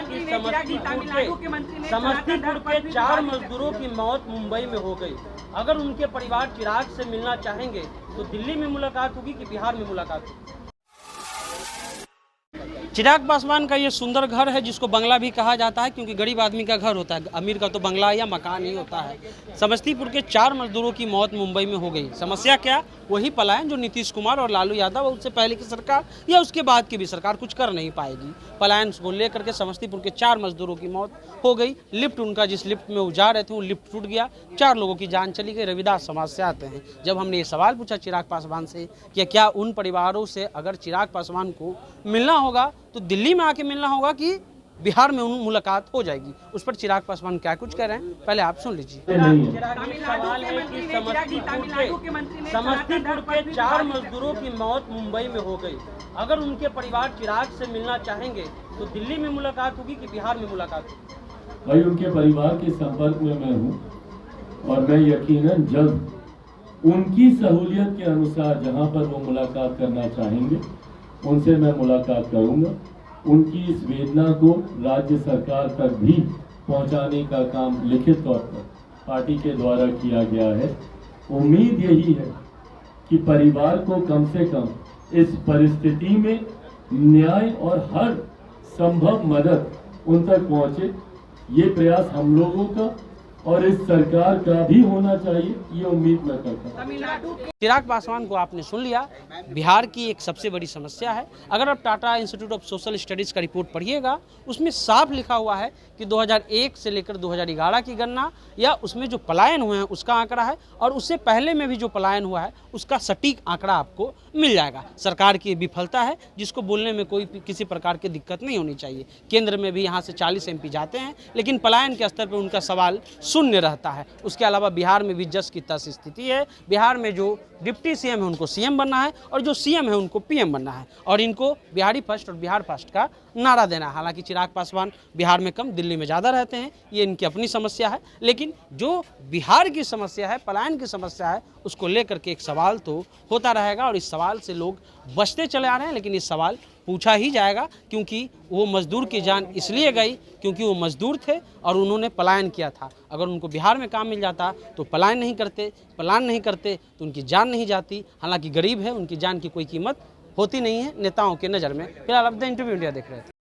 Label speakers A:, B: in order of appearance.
A: कि समस्तीपुर के 4 मजदूरों की मौत मुंबई में हो गई। अगर उनके परिवार चिराग से मिलना चाहेंगे तो दिल्ली में मुलाकात होगी कि बिहार में मुलाकात होगी। चिराग पासवान का ये सुंदर घर है जिसको बंगला भी कहा जाता है, क्योंकि गरीब आदमी का घर होता है, अमीर का तो बंगला या मकान ही होता है। समस्तीपुर के 4 मजदूरों की मौत मुंबई में हो गई। समस्या क्या? वही पलायन जो नीतीश कुमार और लालू यादव और उससे पहले की सरकार या उसके बाद की भी सरकार कुछ कर नहीं पाएगी। पलायन को लेकर के समस्तीपुर के 4 मजदूरों की मौत हो गई। लिफ्ट उनका जिस लिफ्ट में वो जा रहे थे वो लिफ्ट टूट गया, 4 लोगों की जान चली गई। रविदास समाज से आते हैं। जब हमने ये सवाल पूछा चिराग पासवान से कि क्या उन परिवारों से अगर चिराग पासवान को मिलना होगा तो दिल्ली में आके मिलना होगा कि बिहार में मुलाकात हो जाएगी, उस पर चिराग पासवान क्या कुछ कह रहे हैं पहले आप सुन लीजिए। सवाल है कि समस्तीपुर के 4 मजदूरों की मौत मुंबई में हो गई। अगर उनके परिवार चिराग से मिलना चाहेंगे तो दिल्ली में मुलाकात होगी कि बिहार में मुलाकात होगी?
B: भाई उनके परिवार के संपर्क में मैं हूँ और मैं यकीनन जब उनकी सहूलियत के अनुसार जहाँ पर वो मुलाकात करना चाहेंगे उनसे मैं मुलाकात करूंगा। उनकी इस वेदना को राज्य सरकार तक भी पहुंचाने का काम लिखित तौर पर पार्टी के द्वारा किया गया है। उम्मीद यही है कि परिवार को कम से कम इस परिस्थिति में न्याय और हर संभव मदद उन तक पहुंचे। ये प्रयास हम लोगों का और इस सरकार का भी होना चाहिए, ये उम्मीद मैं करता हूँ।
A: चिराग पासवान को आपने सुन लिया। बिहार की एक सबसे बड़ी समस्या है। अगर आप Tata institute of social studies का रिपोर्ट पढ़िएगा उसमें साफ लिखा हुआ है कि 2001 से लेकर 2011 की गणना या उसमें जो पलायन हुए हैं उसका आंकड़ा है और उससे पहले में भी जो पलायन हुआ है उसका सटीक आंकड़ा आपको मिल जाएगा। सरकार की विफलता है जिसको बोलने में कोई किसी प्रकार की दिक्कत नहीं होनी चाहिए। केंद्र में भी यहाँ से 40 MP जाते हैं लेकिन पलायन के स्तर पर उनका सवाल शून्य रहता है। उसके अलावा बिहार में भी जस की तस स्थिति है। बिहार में जो डिप्टी सीएम है उनको सीएम बनना है और जो सीएम है उनको पीएम बनना है और इनको बिहारी फर्स्ट और बिहार फर्स्ट का नारा देना है। हालांकि चिराग पासवान बिहार में कम दिल्ली में ज़्यादा रहते हैं, ये इनकी अपनी समस्या है, लेकिन जो बिहार की समस्या है, पलायन की समस्या है, उसको लेकर के एक सवाल तो होता रहेगा और इस सवाल से लोग बचते चले आ रहे हैं। लेकिन इस सवाल पूछा ही जाएगा क्योंकि वो मजदूर की जान इसलिए गई क्योंकि वो मजदूर थे और उन्होंने पलायन किया था। अगर उनको बिहार में काम मिल जाता तो पलायन नहीं करते तो उनकी जान नहीं जाती। हालांकि गरीब है, उनकी जान की कोई कीमत होती नहीं है नेताओं के नज़र में। फिलहाल अब द इंटरव्यू इंडिया देख रहे थे।